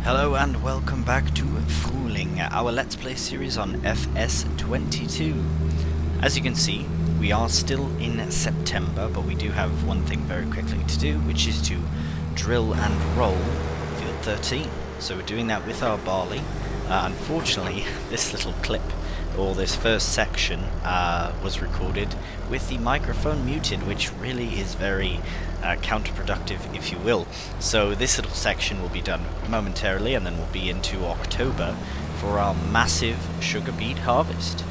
Hello and welcome back to Frühling, our Let's Play series on FS22. As you can see, we are still in September, but we do have one thing very quickly to do, which is to drill and roll field 13. So we're doing that with our barley. Unfortunately, this little clip, or this first section, was recorded with the microphone muted, which really is very counterproductive, if you will. So this little section will be done momentarily, and then we'll be into October for our massive sugar beet harvest.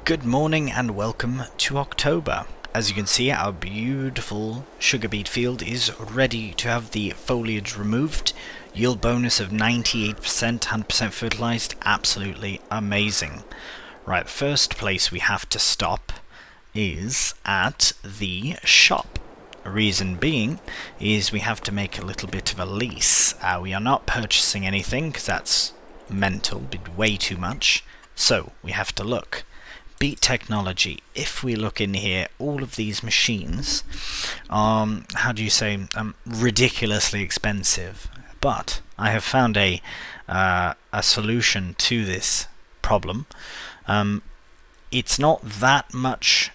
Good morning and welcome to October. As you can see, our beautiful sugar beet field is ready to have the foliage removed. Yield bonus of 98%, 100% fertilized, absolutely amazing. Right, first place we have to stop is at the shop. Reason being is we have to make a little bit of a lease. We are not purchasing anything because that's mental, be way too much. So we have to look. BEET technology. If we look in here, all of these machines are, ridiculously expensive. But I have found a solution to this problem. It's not that much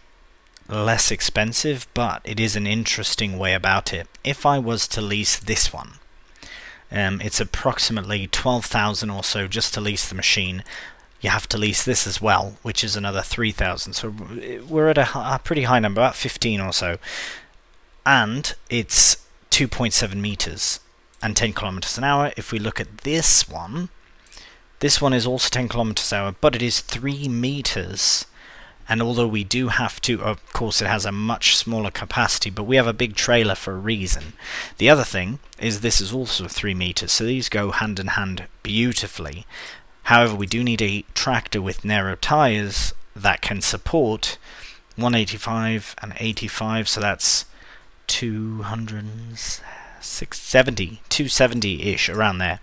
less expensive, but it is an interesting way about it. If I was to lease this one, it's approximately 12,000 or so just to lease the machine. You have to lease this as well, which is another 3,000. So we're at a pretty high number, about 15 or so. And it's 2.7 meters and 10 kilometers an hour. If we look at this one is also 10 kilometers an hour, but it is 3 meters. And although we do have to, of course, it has a much smaller capacity, but we have a big trailer for a reason. The other thing is this is also 3 meters, so these go hand in hand beautifully. However, we do need a tractor with narrow tires that can support 185 and 85, so that's 270-ish, around there.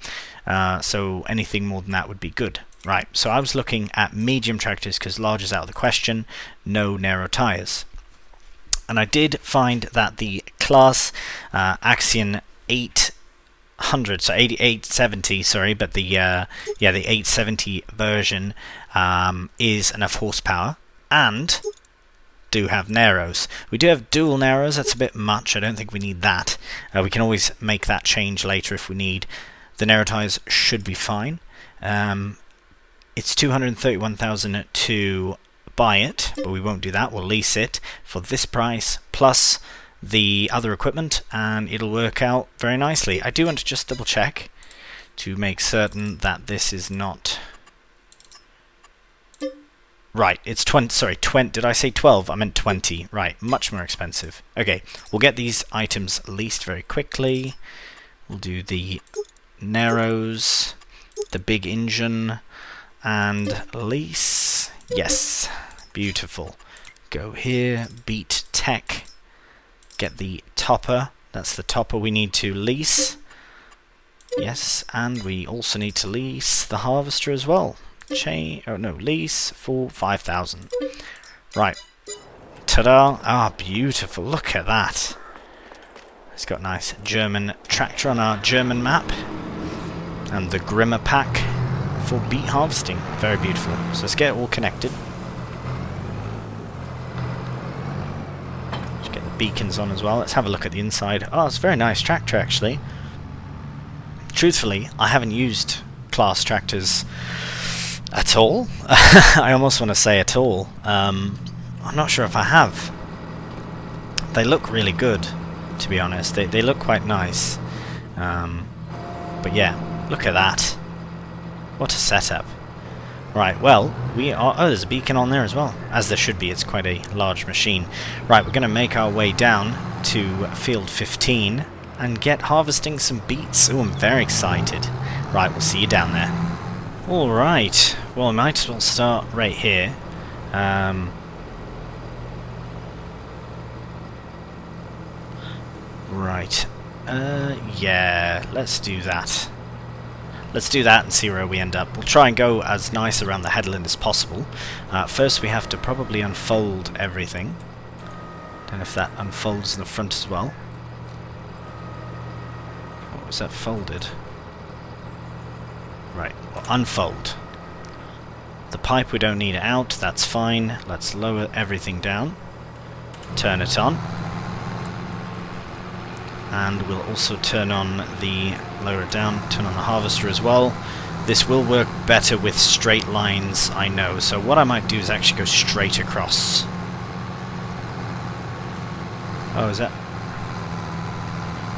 So anything more than that would be good. Right, so I was looking at medium tractors because large is out of the question, no narrow tires. And I did find that the class Axion 800, so 870, sorry, but the 870 version is enough horsepower and do have narrows. We do have dual narrows. That's a bit much. I don't think we need that. We can always make that change later if we need. The narrow tires should be fine. It's 231,000 to buy it, but we won't do that. We'll lease it for this price plus the other equipment, and it'll work out very nicely. I do want to just double check to make certain that this is not right. It's 20. Sorry, 20. Did I say 12? I meant 20. Right, much more expensive. Okay, we'll get these items leased very quickly. We'll do the narrows, the big engine, and lease. Yes, beautiful. Go here, BEET tech. Get the topper. That's the topper we need to lease. Yes, and we also need to lease the harvester as well. Lease for 5,000. Right. Ta-da! Ah, beautiful. Look at that. It's got a nice German tractor on our German map. And the Grimmer pack for beet harvesting. Very beautiful. So let's get it all connected. Beacons on as well. Let's have a look at the inside. Oh, it's a very nice tractor actually. Truthfully, I haven't used class tractors at all. I almost want to say at all. I'm not sure if I have. They look really good, to be honest. They look quite nice. But yeah, look at that. What a setup. Right, well, we are... Oh, there's a beacon on there as well. As there should be, it's quite a large machine. Right, we're going to make our way down to field 15 and get harvesting some beets. Oh, I'm very excited. Right, we'll see you down there. Alright, well, I might as well start right here. Right. Yeah, let's do that. Let's do that and see where we end up. We'll try and go as nice around the headland as possible. First we have to probably unfold everything. Don't know if that unfolds in the front as well. What was that folded? Right, well, unfold. The pipe we don't need it out, that's fine. Let's lower everything down. Turn it on. And we'll also turn on the, lower it down, turn on the harvester as well. This will work better with straight lines, I know, so what I might do is actually go straight across. Oh, is that...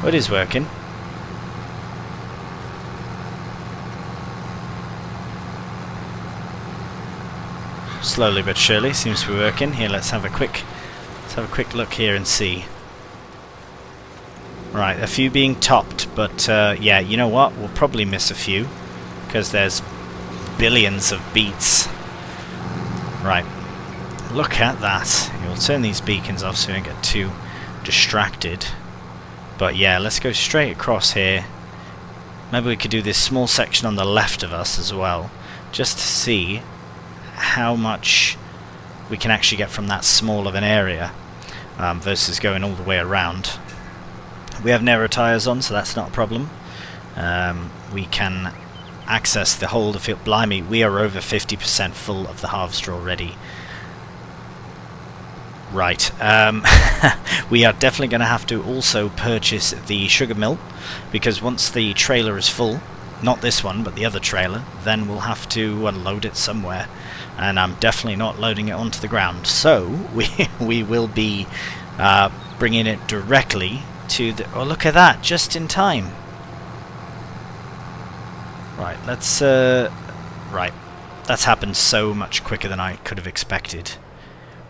Oh, it is working. Slowly but surely, seems to be working. Here, let's have a quick look here and see. Right, a few being topped, but yeah, you know what? We'll probably miss a few, because there's billions of beets. Right, look at that. We'll turn these beacons off so we don't get too distracted. But yeah, let's go straight across here. Maybe we could do this small section on the left of us as well, just to see how much we can actually get from that small of an area versus going all the way around. We have narrow tyres on, so that's not a problem. We can access the whole of the field. Blimey, we are over 50% full of the harvester already. Right, we are definitely going to have to also purchase the sugar mill, because once the trailer is full, not this one, but the other trailer, then we'll have to unload it somewhere. And I'm definitely not loading it onto the ground. So, we will be bringing it directly to the... Oh, look at that, just in time. Right, let's... right, that's happened so much quicker than I could have expected.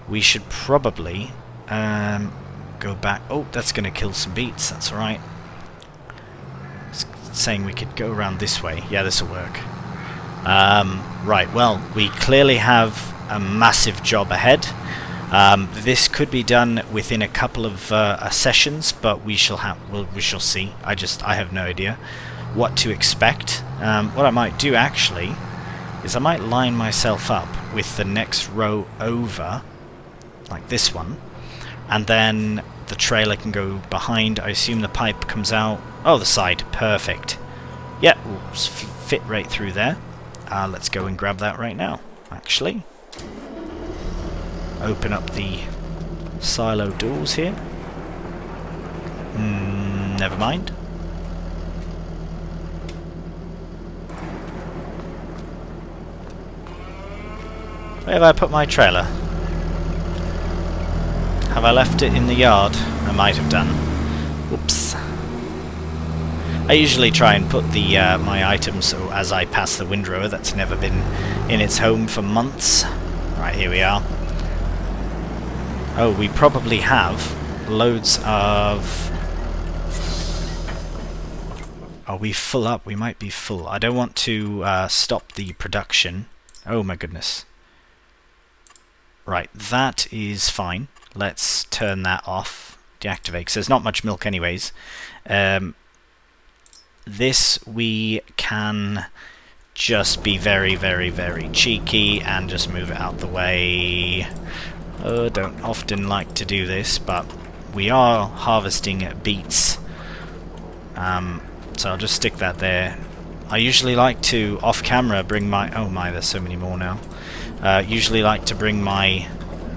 We should probably go back... Oh, that's going to kill some beets, that's alright. It's saying we could go around this way. Yeah, this will work. Right, well, we clearly have a massive job ahead. This could be done within a couple of sessions, but we shall see. I have no idea what to expect. What I might do actually is I might line myself up with the next row over, like this one, and then the trailer can go behind. I assume the pipe comes out. Oh, the side, perfect. Yeah, we'll fit right through there. Let's go and grab that right now, actually. Open up the silo doors here. Never mind. Where have I put my trailer? Have I left it in the yard? I might have done. Oops. I usually try and put the my items so as I pass the windrower that's never been in its home for months. Right, here we are. Oh, we probably have loads of... Are we full up? We might be full. I don't want to stop the production. Oh my goodness. Right, that is fine. Let's turn that off. Deactivate, because there's not much milk anyways. This we can just be very, very, very cheeky and just move it out the way. Don't often like to do this, but we are harvesting beets. So I'll just stick that there. I usually like to, off camera, bring my... Oh my, there's so many more now. Usually like to bring my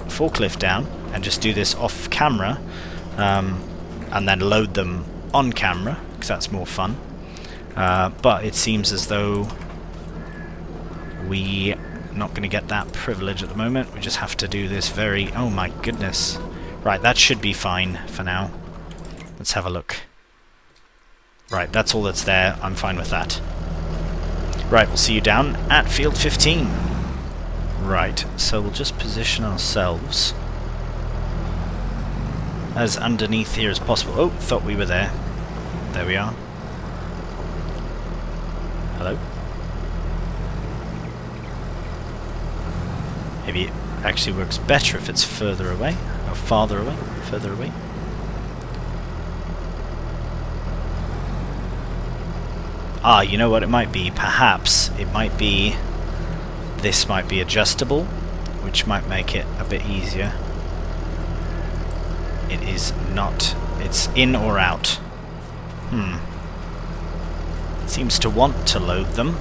forklift down and just do this off camera, and then load them on camera, because that's more fun. But it seems as though we not going to get that privilege at the moment. We just have to do this very... Oh my goodness. Right, that should be fine for now. Let's have a look. Right, that's all that's there. I'm fine with that. Right, we'll see you down at field 15. Right, so we'll just position ourselves as underneath here as possible. Oh, thought we were there. There we are. Hello? Maybe it actually works better if it's further away, or farther away, further away. Ah, you know what it might be? Perhaps it might be... This might be adjustable, which might make it a bit easier. It is not. It's in or out. It seems to want to load them.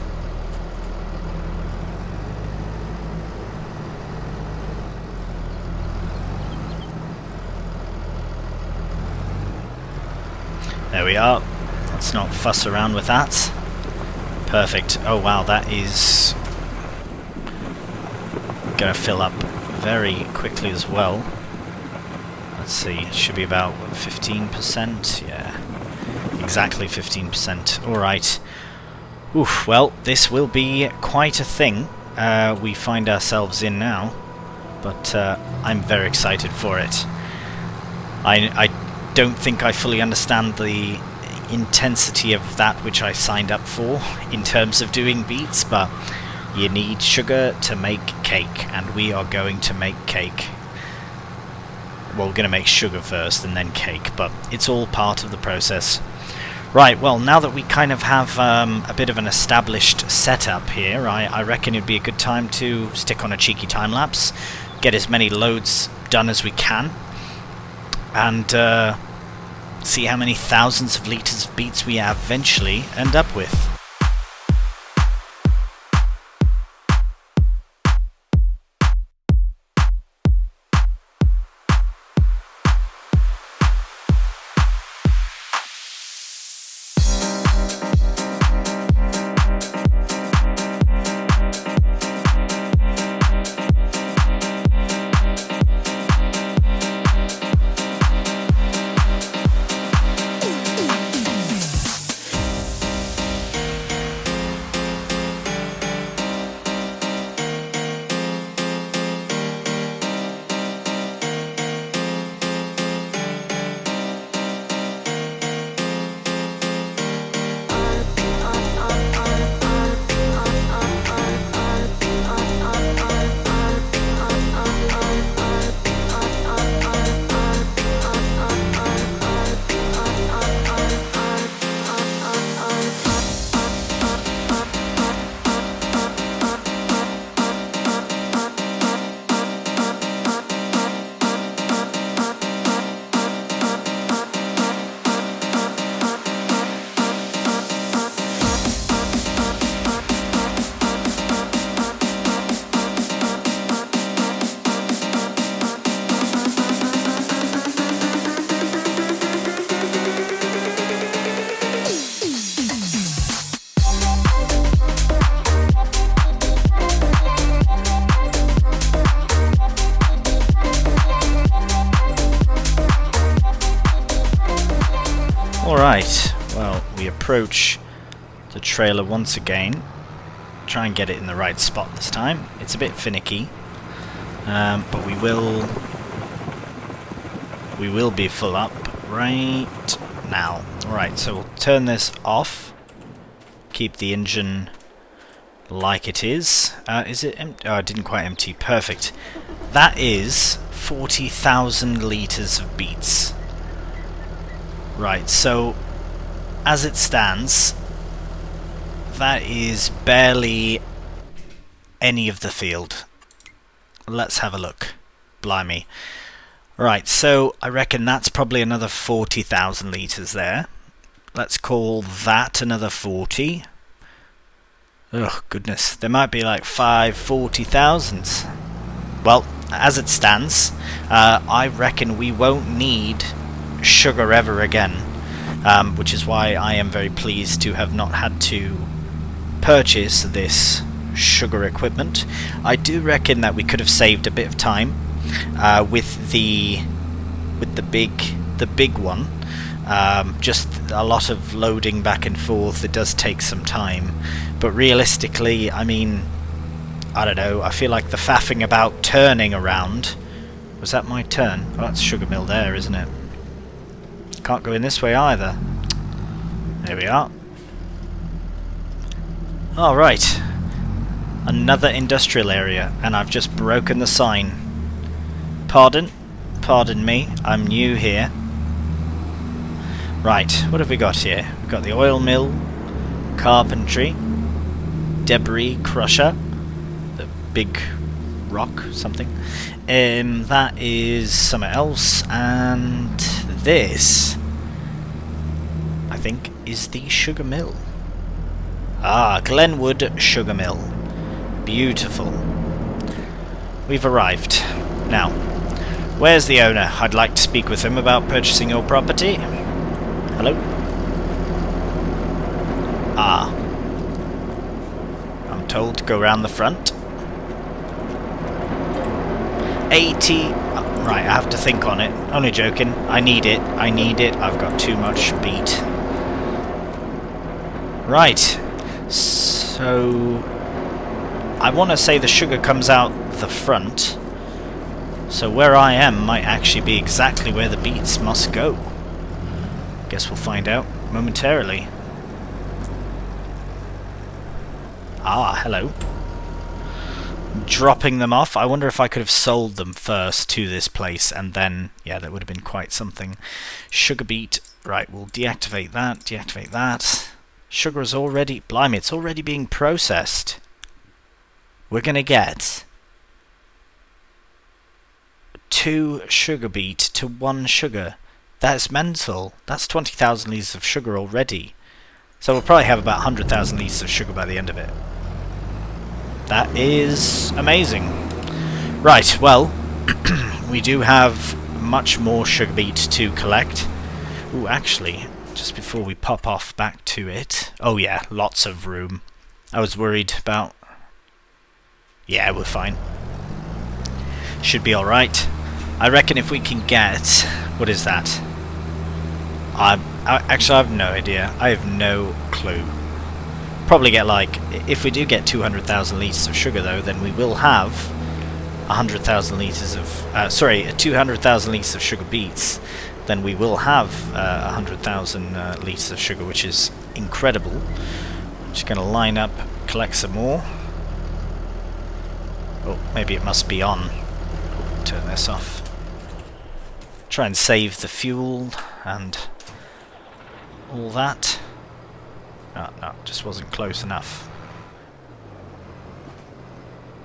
There we are. Let's not fuss around with that. Perfect. Oh wow, that is gonna fill up very quickly as well. Let's see, it should be about 15%. Yeah, exactly 15%. Alright. Oof, well, this will be quite a thing we find ourselves in now, but I'm very excited for it. I don't think I fully understand the intensity of that which I signed up for in terms of doing beets, but you need sugar to make cake, and we are going to make cake. Well, we're going to make sugar first and then cake, but it's all part of the process. Right, well, now that we kind of have a bit of an established setup here, I reckon it'd be a good time to stick on a cheeky time-lapse, get as many loads done as we can, and see how many thousands of litres of beets we eventually end up with. Alright, well, we approach the trailer once again. Try and get it in the right spot this time. It's a bit finicky, but we will be full up right now. Alright, so we'll turn this off. Keep the engine like it is. Is it empty? Oh, it didn't quite empty. Perfect. That is 40,000 litres of beets. Right, so as it stands, that is barely any of the field. Let's have a look. Blimey. Right, so I reckon that's probably another 40,000 litres there. Let's call that another 40. Oh, goodness. There might be like 40,000. Well, as it stands, I reckon we won't need sugar ever again, which is why I am very pleased to have not had to purchase this sugar equipment. I do reckon that we could have saved a bit of time with the big one, Just a lot of loading back and forth. It does take some time, but realistically, I mean, I don't know, I feel like the faffing about turning around... Was that my turn? Oh, that's sugar mill there, isn't it? Can't go in this way either. There we are. Alright. Another industrial area, and I've just broken the sign. Pardon? Pardon me, I'm new here. Right, what have we got here? We've got the oil mill, carpentry, debris crusher, the big rock, something. That is something else, and this, I think, is the sugar mill. Ah, Glenwood Sugar Mill. Beautiful. We've arrived. Now, where's the owner? I'd like to speak with him about purchasing your property. Hello? Ah. I'm told to go around the front. 80... right, I have to think on it. Only joking. I need it. I need it. I've got too much BEET. Right. So... I want to say the sugar comes out the front. So where I am might actually be exactly where the BEETs must go. Guess we'll find out momentarily. Ah, hello. Dropping them off. I wonder if I could have sold them first to this place and then, yeah, that would have been quite something. Sugar beet. Right, we'll deactivate that, deactivate that. Sugar is already, blimey, it's already being processed. We're going to get 2 sugar beet to 1 sugar. That's mental. That's 20,000 litres of sugar already. So we'll probably have about 100,000 litres of sugar by the end of it. That is amazing. Right, well, we do have much more sugar beet to collect. Ooh, actually, just before we pop off back to it... Oh yeah, lots of room. I was worried about... Yeah, we're fine. Should be alright. I reckon if we can get... What is that? Actually, I have no idea. I have no clue. Probably get like... If we do get 200,000 litres of sugar though, then we will have 100,000 litres of... 200,000 litres of sugar beets. Then we will have 100,000 litres of sugar, which is incredible. Just going to line up, collect some more. Oh, maybe it must be on. Turn this off. Try and save the fuel and all that. Oh, no, just wasn't close enough.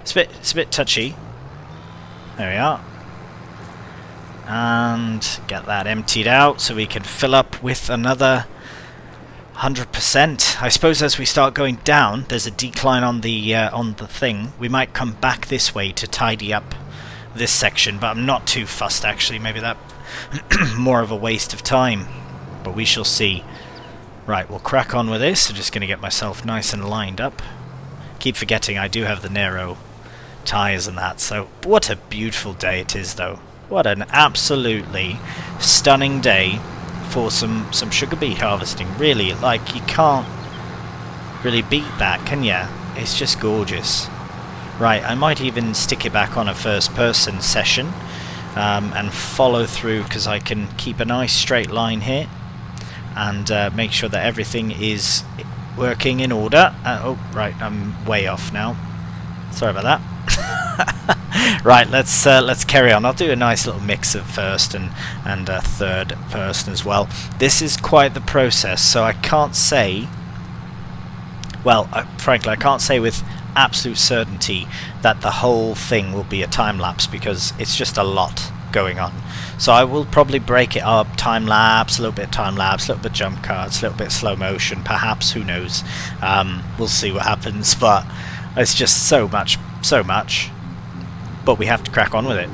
It's a bit touchy. There we are. And get that emptied out so we can fill up with another 100%. I suppose as we start going down, there's a decline on the thing. We might come back this way to tidy up this section, but I'm not too fussed actually. Maybe that more of a waste of time, but we shall see. Right, we'll crack on with this. I'm just going to get myself nice and lined up. Keep forgetting I do have the narrow tyres and that, so what a beautiful day it is though. What an absolutely stunning day for some sugar beet harvesting. Really, like, you can't really beat that, can ya? It's just gorgeous. Right, I might even stick it back on a first person session and follow through, because I can keep a nice straight line here and make sure that everything is working in order. Oh, right, I'm way off now. Sorry about that. Right, let's carry on. I'll do a nice little mix of first and third person as well. This is quite the process, so I can't say... Well, frankly, I can't say with absolute certainty that the whole thing will be a time-lapse, because it's just a lot going on. So I will probably break it up, time-lapse, a little bit time-lapse, a little bit jump cuts, a little bit slow motion, perhaps, who knows. We'll see what happens, but it's just so much. But we have to crack on with it.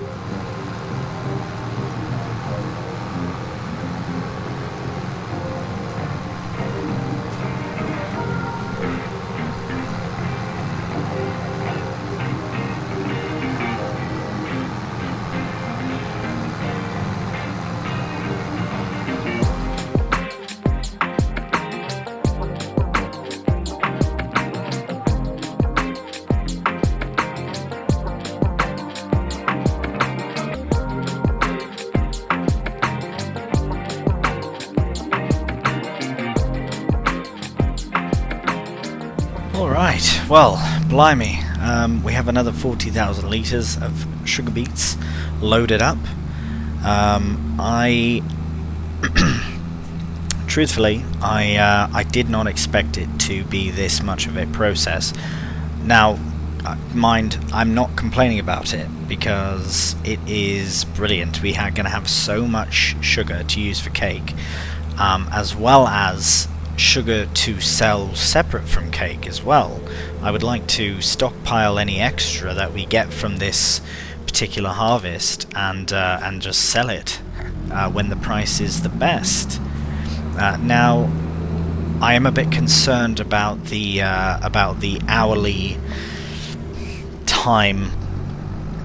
well, blimey, we have another 40,000 litres of sugar beets loaded up. Truthfully, I did not expect it to be this much of a process. Now, mind, I'm not complaining about it because it is brilliant. We are going to have so much sugar to use for cake, as well as sugar to sell separate from cake as well. I would like to stockpile any extra that we get from this particular harvest and just sell it when the price is the best. Now, I am a bit concerned about the hourly time.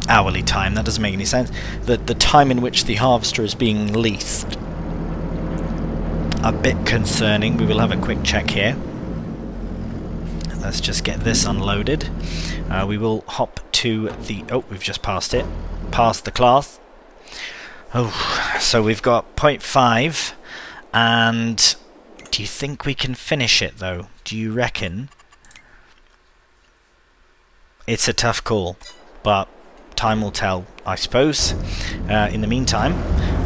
That doesn't make any sense. The time in which the harvester is being leased. A bit concerning. We will have a quick check here. Let's just get this unloaded. We will hop to the... Oh, we've just passed it. Passed the class. Oh, so we've got 0.5. And do you think we can finish it, though? Do you reckon? It's a tough call, but time will tell, I suppose. In the meantime,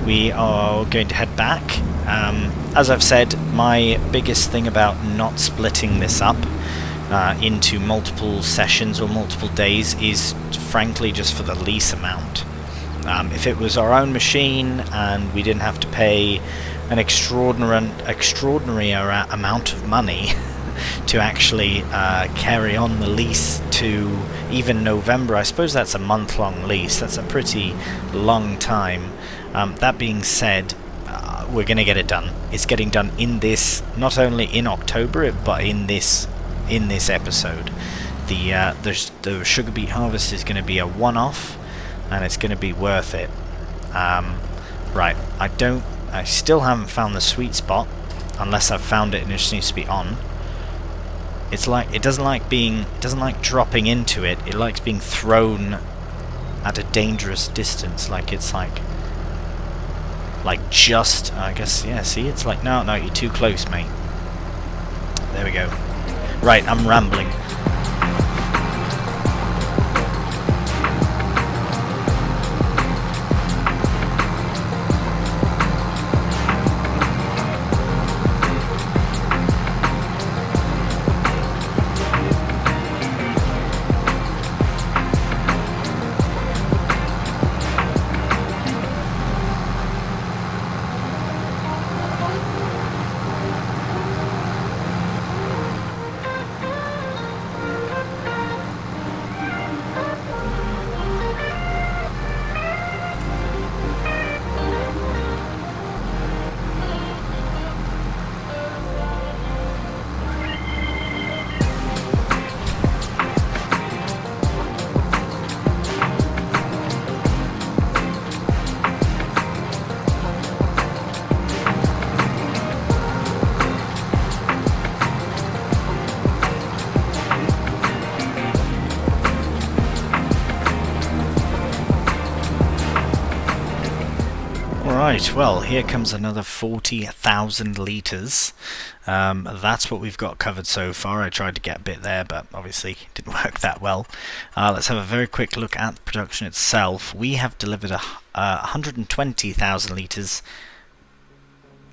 we are going to head back. As I've said, my biggest thing about not splitting this up into multiple sessions or multiple days is frankly just for the lease amount. If it was our own machine and we didn't have to pay an extraordinary amount of money to actually carry on the lease to even November, I suppose that's a month-long lease. That's a pretty long time. That being said, we're going to get it done. It's getting done in this, not only in October, but in this episode. The sugar beet harvest is going to be a one-off, and it's going to be worth it. Right, I still haven't found the sweet spot, unless I've found it and it just needs to be on. It's like, it doesn't like dropping into it. It likes being thrown at a dangerous distance. Like it's like just, I guess, yeah, see, it's like, no, you're too close, mate. There we go. Right, I'm rambling. Right, well, here comes another 40,000 litres. That's what we've got covered so far. I tried to get a bit there, but obviously it didn't work that well. Let's have a very quick look at the production itself. We have delivered 120,000 litres,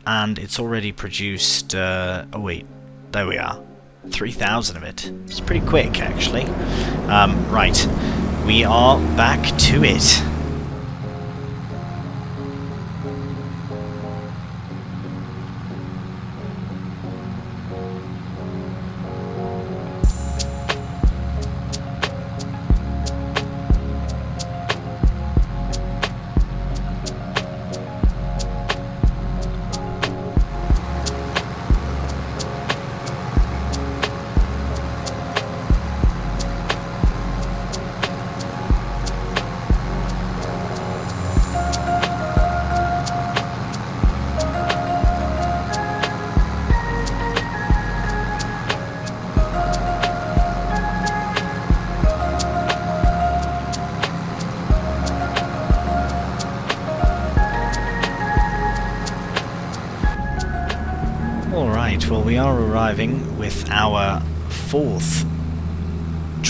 and it's already produced... oh wait, there we are. 3,000 of it. It's pretty quick, actually. Right, we are back to it. Well, we are arriving with our fourth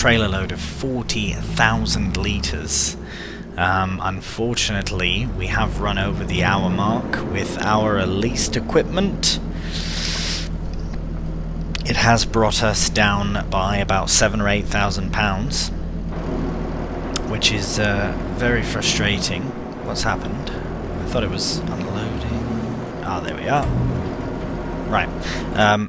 trailer load of 40,000 litres. Unfortunately, we have run over the hour mark with our leased equipment. It has brought us down by about £7,000 or £8,000, which is very frustrating. What's happened? I thought it was unloading. Ah, there we are. Right.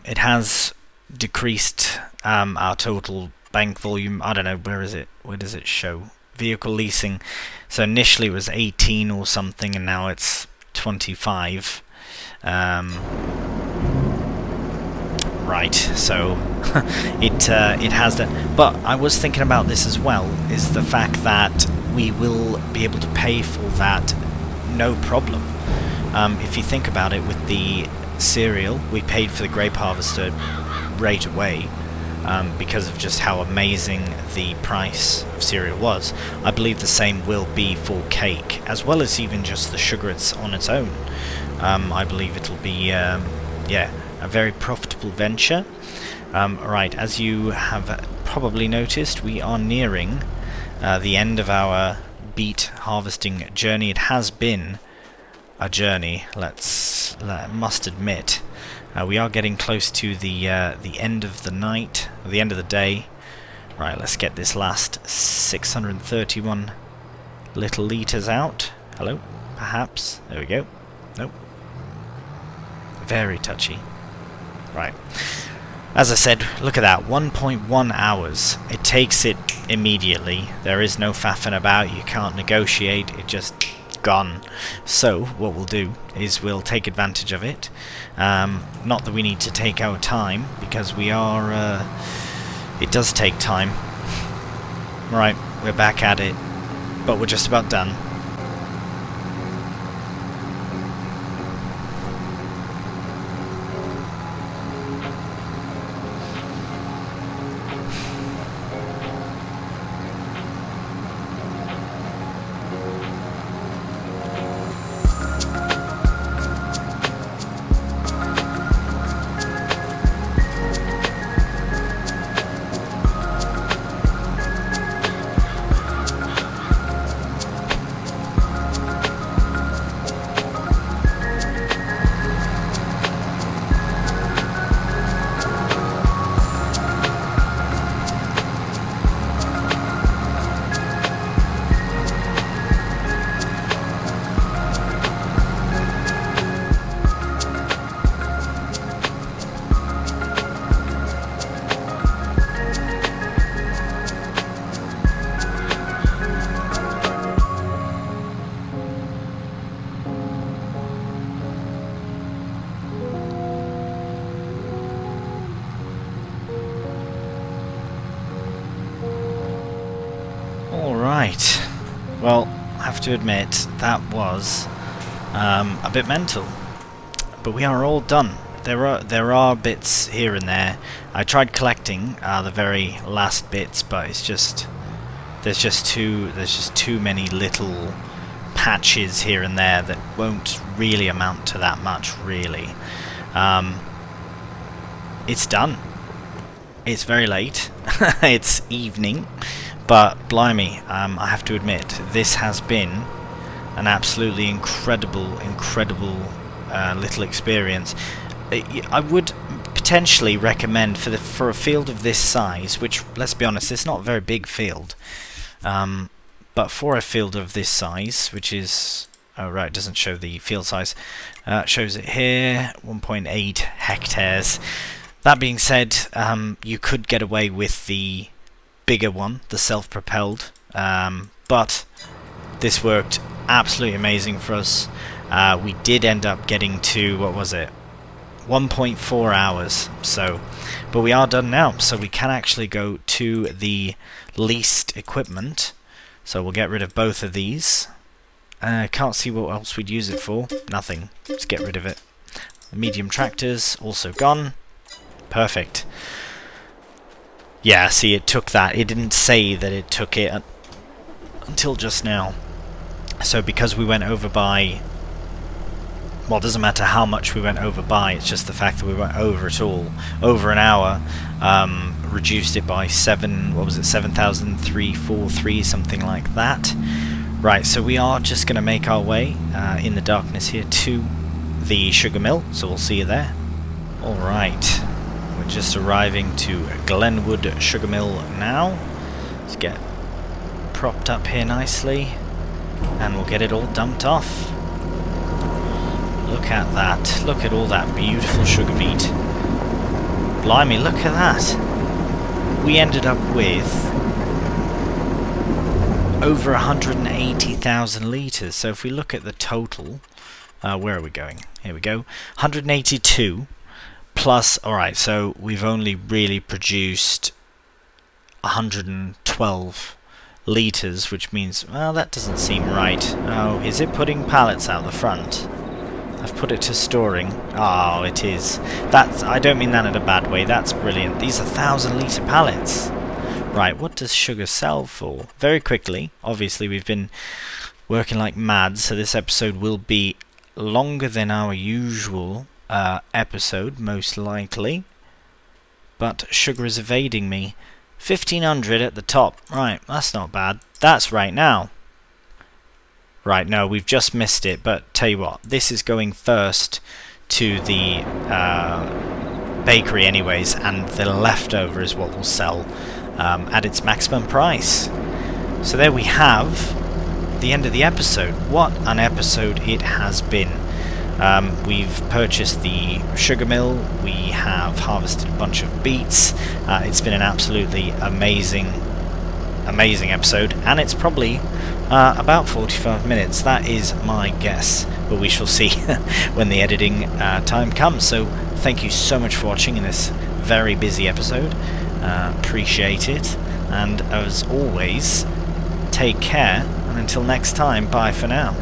It has decreased our total bank volume. I don't know, where is it? Where does it show? Vehicle leasing. So initially it was 18 or something, and now it's 25. Right, so it has that. But I was thinking about this as well, is the fact that we will be able to pay for that no problem. If you think about it, with the cereal, we paid for the grape harvester right away, because of just how amazing the price of cereal was. I believe the same will be for cake, as well as even just the sugar it's on its own. I believe it'll be, yeah, a very profitable venture. Right, as you have probably noticed, we are nearing the end of our beet harvesting journey. It has been a journey, must admit. We are getting close to the end of the night, or the end of the day. Right, let's get this last 631 little litres out. Hello, perhaps. There we go. Nope. Very touchy. Right. As I said, look at that, 1.1 hours. It takes it immediately. There is no faffing about, you can't negotiate, it just gone. So, what we'll do is we'll take advantage of it. Not that we need to take our time, because we are, it does take time. Right, we're back at it, but we're just about done. Alright, well, I have to admit, that was a bit mental, but we are all done. There are bits here and there. I tried collecting the very last bits, but it's just there's just too many little patches here and there that won't really amount to that much, really. It's done. It's very late. It's evening. But blimey, I have to admit, this has been an absolutely incredible little experience. I would potentially recommend for a field of this size, which, let's be honest, it's not a very big field, but for a field of this size, which is, oh right, it doesn't show the field size, shows it here, 1.8 hectares. That being said, you could get away with the bigger one, the self-propelled, but this worked absolutely amazing for us. We did end up getting to, what was it, 1.4 hours, so, but we are done now, so we can actually go to the leased equipment. So we'll get rid of both of these. Can't see what else we'd use it for. Nothing. Let's get rid of it. The medium tractors also gone. Perfect. Yeah, see, it took that. It didn't say that it took it until just now. So because we went over by well, it doesn't matter how much we went over by, it's just the fact that we went over it all, over an hour, reduced it by 7,343, something like that. Right, so we are just going to make our way in the darkness here to the sugar mill, so we'll see you there. Alright, we're just arriving to Glenwood Sugar Mill now. Let's get propped up here nicely, and we'll get it all dumped off. Look at that. Look at all that beautiful sugar beet. Blimey, look at that. We ended up with over 180,000 litres. So if we look at the total, where are we going? Here we go. 182 plus, alright, so we've only really produced 112 litres, which means, well, that doesn't seem right. Oh, is it putting pallets out the front? I've put it to storing. Oh, it is. That's, I don't mean that in a bad way. That's brilliant. These are 1,000-litre pallets. Right, what does sugar sell for? Very quickly. Obviously, we've been working like mad, so this episode will be longer than our usual episode, most likely. But sugar is evading me. 1,500 at the top. Right, that's not bad. That's right now. Right, no, we've just missed it, but tell you what, this is going first to the bakery anyways, and the leftover is what will sell at its maximum price. So there we have the end of the episode. What an episode it has been. We've purchased the sugar mill, we have harvested a bunch of beets. It's been an absolutely amazing episode, and it's probably about 45 minutes. That is my guess, but we shall see when the editing time comes. So thank you so much for watching in this very busy episode. Appreciate it, and as always, take care, and until next time, bye for now.